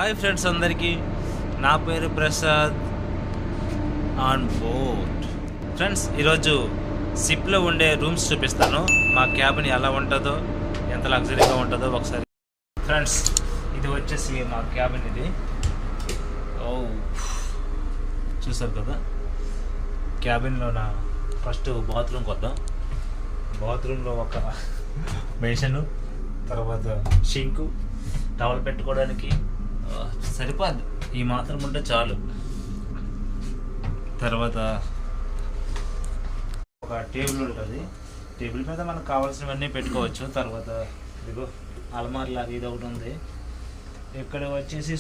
Hi friends అందరికీ, నా పేరు ప్రసాద్ ఆన్ బోర్డ్. ఫ్రెండ్స్, ఈరోజు షిప్లో ఉండే రూమ్స్ చూపిస్తాను. మా క్యాబిన్ ఎలా ఉంటుందో, ఎంత లగ్జరీగా ఉంటుందో ఒకసారి. ఫ్రెండ్స్, ఇది వచ్చేసి మా క్యాబిన్. ఇది చూసారు కదా, క్యాబిన్లో నా ఫస్ట్ బాత్రూమ్కి వద్దాం. బాత్రూంలో ఒక బేషను, తర్వాత షింకు, టవల్ పెట్టుకోవడానికి సరిపోద్ది. ఈ మాత్రం ఉంటే చాలు. తర్వాత ఒక టేబుల్ ఉంటుంది. టేబుల్ మీద మనకు కావాల్సినవన్నీ పెట్టుకోవచ్చు. తర్వాత ఇదిగో అలమార్లాగా ఇది ఒకటి ఉంది. ఇక్కడ వచ్చేసి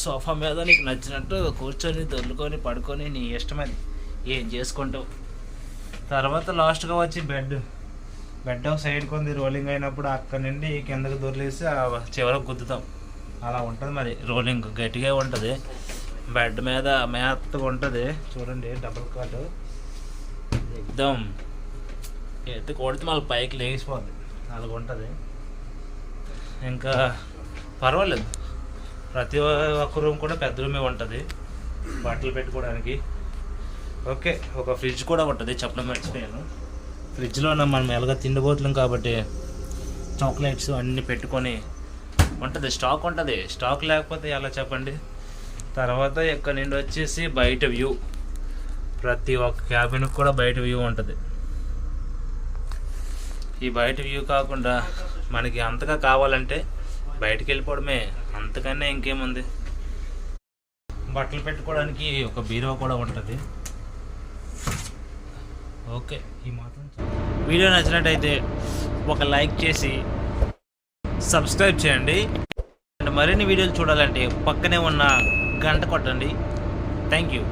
సోఫా మీద నీకు నచ్చినట్టు కూర్చొని దొల్లుకొని పడుకొని నీ ఇష్టమది ఏం చేసుకుంటావు. తర్వాత లాస్ట్గా వచ్చి బెడ్ ఒక సైడ్ కొంది రోలింగ్ అయినప్పుడు అక్కడ నుండి కిందకి దొరిలేసి చివరకు గుద్దుతాం. అలా ఉంటుంది. మరి రోలింగ్ గట్టిగా ఉంటుంది. బెడ్ మీద మెత్తగా ఉంటుంది. చూడండి, డబుల్ కాట్ ఎక్దం ఎత్తి కొడితే మళ్ళీ పైకి లేచిపోద్ది. అలాగ ఉంటుంది. ఇంకా పర్వాలేదు, ప్రతి ఒక్క రూమ్ కూడా పెద్ద రూమే ఉంటుంది బట్టలు పెట్టుకోవడానికి. ఓకే, ఒక ఫ్రిడ్జ్ కూడా ఉంటుంది. చెప్పడం మర్చిపోయాను. ఫ్రిడ్జ్లో మనం ఎలాగ తిండిపోతున్నాం కాబట్టి చాక్లెట్స్ అన్నీ పెట్టుకొని ఉంటుంది. స్టాక్ ఉంటుంది. స్టాక్ లేకపోతే ఎలా చెప్పండి. తర్వాత ఇక్కడ నుండి వచ్చేసి బయట వ్యూ. ప్రతి ఒక్క క్యాబిన్కి కూడా బయట వ్యూ ఉంటుంది. ఈ బయట వ్యూ కాకుండా మనకి అంతగా కావాలంటే బయటికి వెళ్ళిపోవడమే, అంతకన్నా ఇంకేముంది. బట్టలు పెట్టుకోవడానికి ఒక బీరువా కూడా ఉంటుంది. ఓకే, ఈ మాత్రం వీడియో నచ్చినట్టయితే ఒక లైక్ చేసి సబ్స్క్రైబ్ చేయండి. అండ్ మరిన్ని వీడియోలు చూడాలంటే పక్కనే ఉన్న గంట కొట్టండి. Thank you.